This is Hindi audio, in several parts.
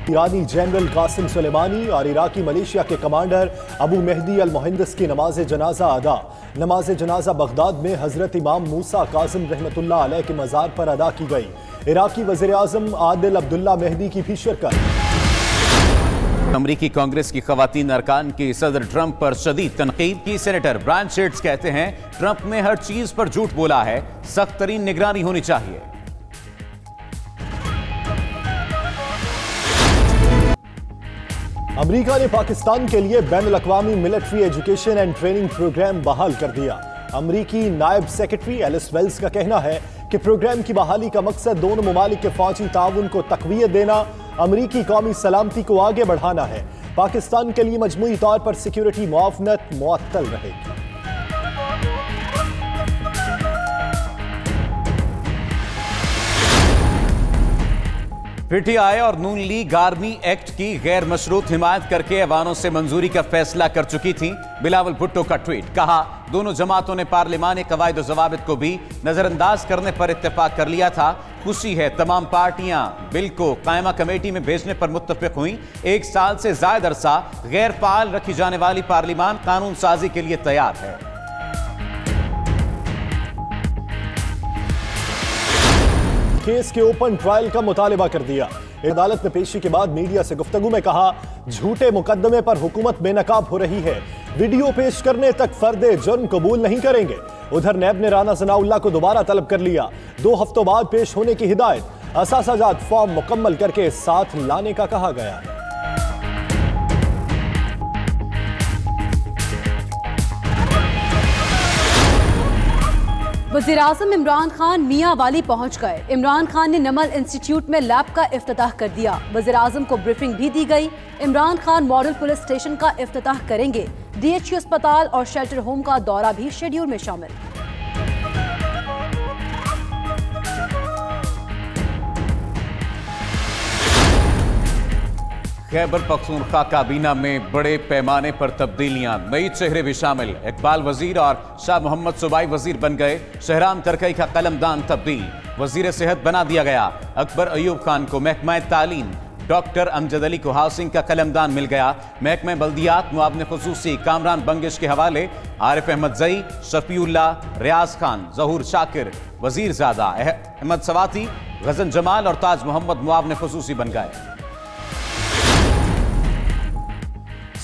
ईरानी जनरल कासिम सुलेमानी और इराकी मलेशिया के कमांडर अबू मेहदी अल मुहंदिस की नमाज जनाजा अदा। नमाज जनाजा बगदाद में हजरत इमाम मूसा कासिम रहमतुल्लाह अलैह के मज़ार पर अदा की गई। इराकी वज़ीर आज़म आदिल अब्दुल्ला मेहदी की भी शिरकत। अमरीकी कांग्रेस की खवातीन अरकान की सदर ट्रंप पर शदीद तनकीद की। सेनेटर ब्रायन शेड्स कहते हैं ट्रंप ने हर चीज पर झूठ बोला है, सख्त तरीन निगरानी होनी चाहिए। अमेरिका ने पाकिस्तान के लिए बैनुल-अक़वामी military education and training program बहाल कर दिया। अमरीकी नायब सेक्रेटरी एलिस वेल्स का कहना है कि प्रोग्राम की बहाली का मकसद दोनों ममालिक के फौजी ताउन को तक़वियत देना, अमरीकी कौमी सलामती को आगे बढ़ाना है। पाकिस्तान के लिए मजमूई तौर पर सिक्योरिटी मुआवनत मुअत्तल रहेगी। पीटीआई और नून लीग आर्मी एक्ट की गैर मशरूत हिमायत करके ऐवानों से मंजूरी का फैसला कर चुकी थी। बिलावल भुट्टो का ट्वीट, कहा दोनों जमातों ने पार्लिमानी कवायद और जवाबित को भी नजरअंदाज करने पर इत्तेफाक कर लिया था। खुशी है तमाम पार्टियां बिल को कायमा कमेटी में भेजने पर मुत्तफिक हुई। 1 साल से ज्यादा अरसा गैर फाल रखी जाने वाली पार्लिमान कानून साजी के लिए तैयार है। केस के ओपन ट्रायल का मुतालबा कर दिया। अदालत में पेशी के बाद मीडिया से गुफ्तगू में कहा झूठे मुकदमे पर हुकूमत बेनकाब हो रही है, वीडियो पेश करने तक फर्दे जुर्म कबूल नहीं करेंगे। उधर नैब ने राना सनाउल्लाह को दोबारा तलब कर लिया। 2 हफ्तों बाद पेश होने की हिदायत। असासाजात फॉर्म मुकम्मल करके साथ लाने का कहा गया है। वज़ीर आज़म इमरान खान मियां वाली पहुंच गए। इमरान खान ने नमल इंस्टीट्यूट में लैब का इफ्तिताह कर दिया। वज़ीर आज़म को ब्रीफिंग भी दी गई। Imran Khan model police station का इफ्तिताह करेंगे। DHQ अस्पताल और शेल्टर होम का दौरा भी शेड्यूल में शामिल। खैबर पख्तूनख्वा काबीना में बड़े पैमाने पर तब्दीलियां, नई चेहरे भी शामिल। इकबाल वजीर और शाह मोहम्मद सूबाई वजीर बन गए। शहराम तरकई का कलमदान तब्दील, वजीर सेहत बना दिया गया। अकबर अयूब खान को महकमा तालीम, डॉक्टर अमजद अली को हाउसिंग का कलमदान मिल गया। महकमा बल्दियात मुआवने खुसूसी कामरान बंगिश के हवाले आरिफ अहमद जई, शफीउल्लाह, रियाज खान, जहूर शाकिर, वजीर ज़ादा, अहमद सवाती, गजन जमाल और ताज मोहम्मद मुआवने खुसूसी बन गए।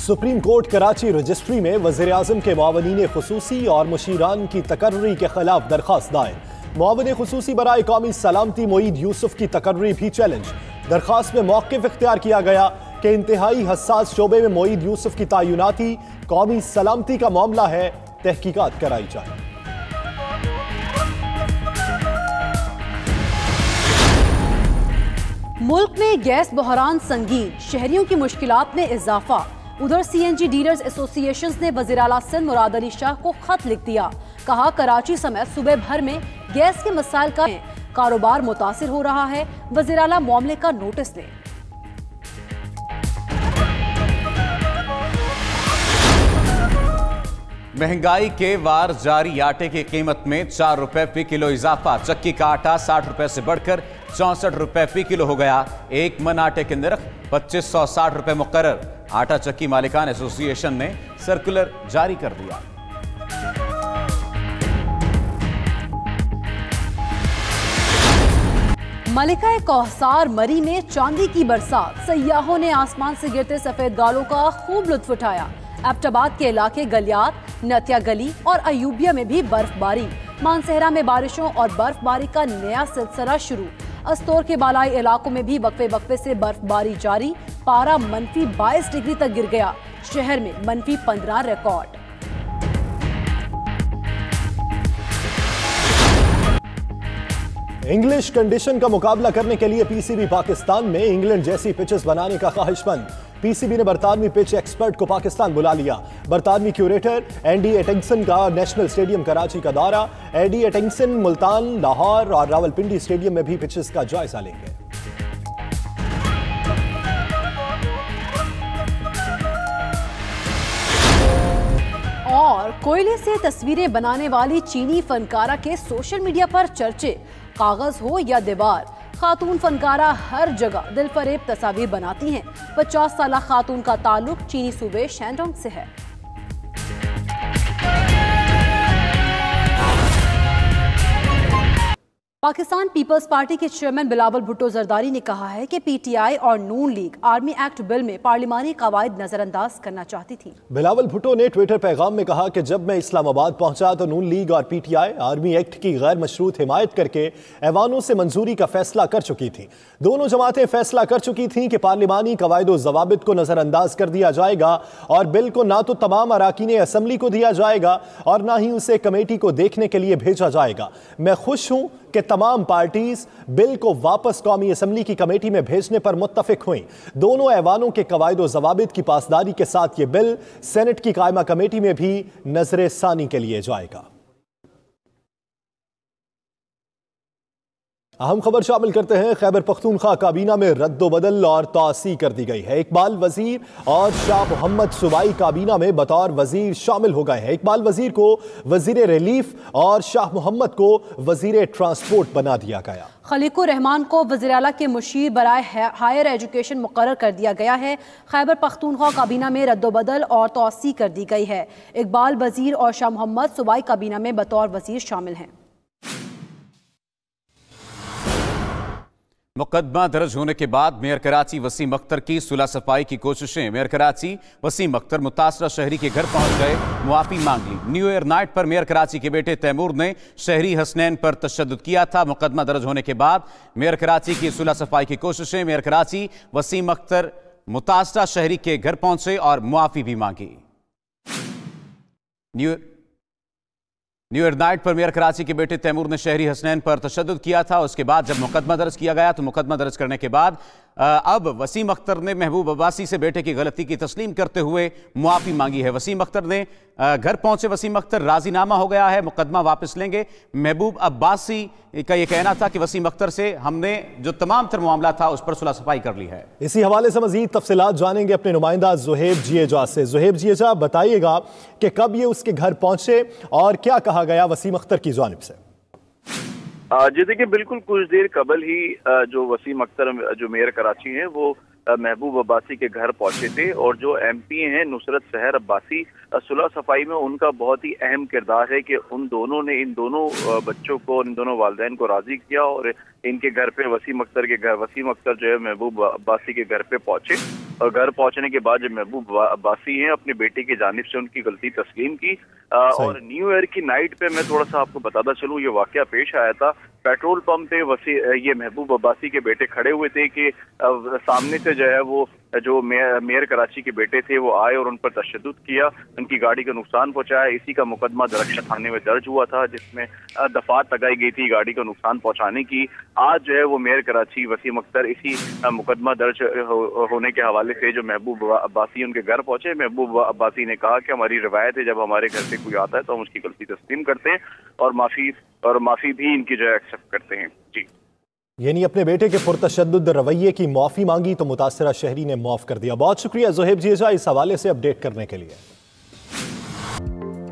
सुप्रीम कोर्ट कराची रजिस्ट्री में वज़ीर आज़म के मुआवनीन खुसूसी और मुशीरान की तकर्री के खिलाफ दरख्वास्त दायर। मुआवन खुसूसी बराए कौमी सलामती मोईद यूसुफ की तकर्री भी चैलेंज। दरख्वास्त में मौक़िफ़ इख्तियार किया गया कि इंतहाई हसास शोबे में मोईद यूसुफ की तैनाती कौमी सलामती का मामला है, तहकीकात कराई जाए। मुल्क में गैस बहरान संगीन, शहरियों की मुश्किलात में इजाफा। उधर CNG डीलर्स एसोसिएशन ने वज़ीर आला सिंध मुराद अली शाह को खत लिख दिया। कहा कराची समेत सूबे भर में गैस के मसाइल का कारोबार मुतासिर हो रहा है, वज़ीर आला मामले का नोटिस लें। महंगाई के वार जारी, आटे की कीमत में 4 रुपए फी किलो इजाफा। चक्की का आटा 60 रुपए से बढ़कर 64 रुपए फी किलो हो गया। 1 मन आटे के नर्ख 2560 रुपए मुकर्रर। आटा चक्की मालिकान एसोसिएशन ने सर्कुलर जारी कर दिया। मलिका कौसार मरी में चांदी की बरसात, सयाहों ने आसमान से गिरते सफेद गालों का खूब लुत्फ उठाया। एबटाबाद के इलाके गलियात, नतिया गली और अयूबिया में भी बर्फबारी। मानसहरा में बारिशों और बर्फबारी का नया सिलसिला शुरू। अस्तौर के बालाई इलाकों में भी वक्फे वक्फे से बर्फबारी जारी। पारा -22 डिग्री तक गिर गया। शहर में -15 रिकॉर्ड। इंग्लिश कंडीशन का मुकाबला करने के लिए PCB पाकिस्तान में इंग्लैंड जैसी पिचेस बनाने का ख्वाहिशमंद। PCB ने बरतानवी पिच एक्सपर्ट को पाकिस्तान बुला लिया। बरतानवी क्यूरेटर एंडी एटिंगसन का नेशनल स्टेडियम कराची का दौरा। एंडी एटिंगसन मुल्तान, लाहौर और रावलपिंडी स्टेडियम में भी पिचेस का जायजा लेंगे। और कोयले से तस्वीरें बनाने वाली चीनी फनकारा के सोशल मीडिया पर चर्चे। कागज हो या दीवार, खातून फनकारा हर जगह दिल फरेब तस्वीर बनाती हैं। 50 साल खातून का ताल्लुक चीनी सूबे शैंडोंग से है। पाकिस्तान पीपल्स पार्टी के चेयरमैन बिलावल भुट्टो जरदारी ने कहा है कि पीटीआई और नून लीग आर्मी एक्ट बिल में पार्लिमानी कवायद नजरअंदाज करना चाहती थी। बिलावल भुट्टो ने ट्विटर पैगाम में कहा कि जब मैं इस्लामाबाद पहुंचा तो नून लीग और पीटीआई आर्मी एक्ट की गैर मशरूत हिमायत करके ऐवानों से मंजूरी का फैसला कर चुकी थी। दोनों जमातें फैसला कर चुकी थी कि पार्लिमानी कवायद व जवाबित को नजरअंदाज कर दिया जाएगा और बिल को ना तो तमाम अराकीन असम्बली को दिया जाएगा और ना ही उसे कमेटी को देखने के लिए भेजा जाएगा। मैं खुश हूं कि तमाम पार्टीज बिल को वापस कौमी असम्बली की कमेटी में भेजने पर मुत्तफिक हुई। दोनों ऐवानों के कवायद व जवाबित की पासदारी के साथ यह बिल सेनेट की कायमा कमेटी में भी नजर सानी के लिए जाएगा। अहम खबर शामिल करते हैं। खैबर पख्तूनख्वा काबीना में रद्दोबदल और तौसी कर दी गई है। इकबाल वजीर और शाह मोहम्मद सुबाई काबीना में बतौर वजीर शामिल हो गए हैं। इकबाल वजीर को वजीर रिलीफ और शाह मोहम्मद को वजीर ट्रांसपोर्ट बना दिया गया। खलीकुर रहमान को वज़ीर आला के मुशीर बराए हायर एजुकेशन मुकर्रर कर दिया गया है। खैबर पख्तूनख्वा काबीना में रद्दोबदल और तौसी कर दी गई है। इकबाल वजीर और शाह मोहम्मद सुबाई काबीना में बतौर वजीर शामिल हैं। मुकदमा दर्ज होने के बाद मेयर कराची वसीम अख्तर की सुलह सफाई की कोशिशें। मेयर कराची वसीम अख्तर मुतासरा शहरी के घर पहुंच गए, मुआफी मांग ली। न्यू ईयर नाइट पर मेयर कराची के बेटे तैमूर ने शहरी हसनैन पर तशद्दुद किया था। मुकदमा दर्ज होने के बाद मेयर कराची की सुलह सफाई की कोशिशें। मेयर कराची वसीम अख्तर मुतासरा शहरी के घर पहुंचे और मुआफी भी मांगी। न्यू ईयर नाइट पर मेयर कराची के बेटे तैमूर ने शहरी हसनैन पर तशद्दुद किया था। उसके बाद जब मुकदमा दर्ज किया गया तो मुकदमा दर्ज करने के बाद अब वसीम अख्तर ने महबूब अब्बासी से बेटे की गलती की तस्लीम करते हुए मुआफी मांगी है। वसीम अख्तर ने घर पहुंचे वसीम अख्तर राजीनामा हो गया है, मुकदमा वापस लेंगे। महबूब अब्बासी का यह कहना था कि वसीम अख्तर से हमने जो तमाम तर मामला था उस पर सुलह सफाई कर ली है। इसी हवाले से मजीद तफसीलात जानेंगे अपने नुमाइंदा ज़ुहैब जिएजा से। ज़ुहैब जिएजा, बताइएगा कि कब ये उसके घर पहुंचे और क्या कहा गया वसीम अख्तर की जानिब से। जी देखिए, बिल्कुल कुछ देर कबल ही जो वसीम अख्तर जो मेयर कराची हैं वो महबूब अब्बासी के घर पहुंचे थे और जो एमपी हैं नुसरत सहर अब्बासी, सुलह सफाई में उनका बहुत ही अहम किरदार है कि उन दोनों ने इन दोनों बच्चों को, इन दोनों वालिदैन को राजी किया और इनके घर पे वसीम अख्तर जो है महबूब अब्बासी के घर पे पहुंचे और घर पहुंचने के बाद जो महबूब अब्बासी हैं अपने बेटे की जानिब से उनकी गलती तस्लीम की। और न्यू ईयर की नाइट पे मैं थोड़ा सा आपको बताता चलूँ, ये वाकया पेश आया था। पेट्रोल पंप पे ये महबूब अब्बासी के बेटे खड़े हुए थे कि सामने से जो है वो जो मेयर कराची के बेटे थे वो आए और उन पर तशद्दुद किया, उनकी गाड़ी को नुकसान पहुंचाया। इसी का मुकदमा दरख्शा थाने में दर्ज हुआ था जिसमें दफात लगाई गई थी गाड़ी को नुकसान पहुंचाने की। आज जो है वो मेयर कराची वसीम अख्तर इसी मुकदमा दर्ज होने के हवाले से जो महबूब अब्बासी उनके घर पहुंचे। महबूब अब्बासी ने कहा कि हमारी रिवायत है, जब हमारे घर से कोई आता है तो हम उसकी गलती तस्लीम करते हैं और माफी भी इनकी जो है एक्सेप्ट करते हैं। जी, यानी अपने बेटे के पुरतशद्दुद रवैये की माफी मांगी तो मुतासरा शहरी ने माफ कर दिया। बहुत शुक्रिया ज़ुहैब जिएजा इस हवाले से अपडेट करने के लिए।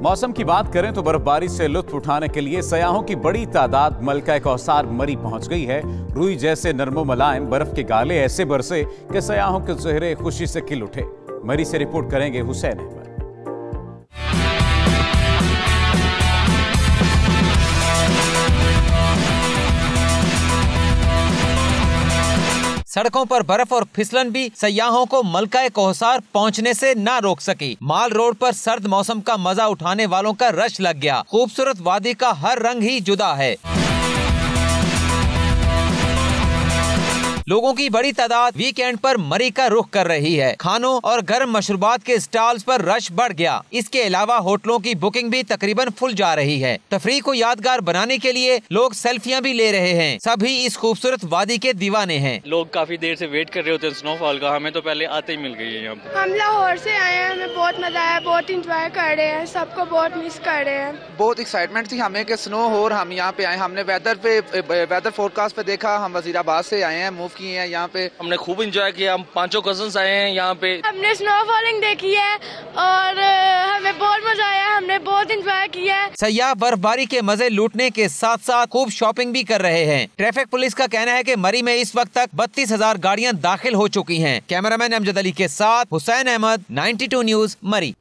मौसम की बात करें तो बर्फबारी से लुत्फ उठाने के लिए सयाहों की बड़ी तादाद मलका कौसार मरी पहुंच गई है। रुई जैसे नरमो मुलायम बर्फ के गाले ऐसे बरसे कि सयाहों के चेहरे खुशी से खिल उठे। मरी से रिपोर्ट करेंगे हुसैन अहमद। सड़कों पर बर्फ और फिसलन भी सयाहों को मलका कौसार पहुंचने से न रोक सकी। माल रोड पर सर्द मौसम का मजा उठाने वालों का रश लग गया। खूबसूरत वादी का हर रंग ही जुदा है। लोगों की बड़ी तादाद वीकेंड पर मरी का रुख कर रही है। खानों और गर्म मशरूबात के स्टॉल्स पर रश बढ़ गया। इसके अलावा होटलों की बुकिंग भी तकरीबन फुल जा रही है। तफरीह को यादगार बनाने के लिए लोग सेल्फियां भी ले रहे हैं। सभी इस खूबसूरत वादी के दीवाने हैं। लोग काफी देर से वेट कर रहे होते हैं स्नोफॉल का, हमें तो पहले आते ही मिल गई है। यहाँ हम लाहौर से आए हैं, हमें बहुत मजा आया, बहुत इंजॉय कर रहे हैं, सबको बहुत मिस कर रहे हैं। बहुत एक्साइटमेंट थी हमें कि स्नो हो और हम यहाँ पे आए। हमने वेदर फोरकास्ट पे देखा, हम वजीराबाद से आए हैं, मूव किए हैं यहाँ पे? हमने खूब एंजॉय किया, हम 5 कजन्स आए हैं यहाँ पे। हमने स्नोफॉलिंग देखी है और हमें बहुत मजा आया, हमने बहुत एंजॉय किया है। सयाह बर्फबारी के मजे लूटने के साथ साथ खूब शॉपिंग भी कर रहे हैं। ट्रैफिक पुलिस का कहना है कि मरी में इस वक्त तक 32,000 गाड़ियां दाखिल हो चुकी हैं। कैमरामैन अमजद अली के साथ हुसैन अहमद, 92 न्यूज, मरी।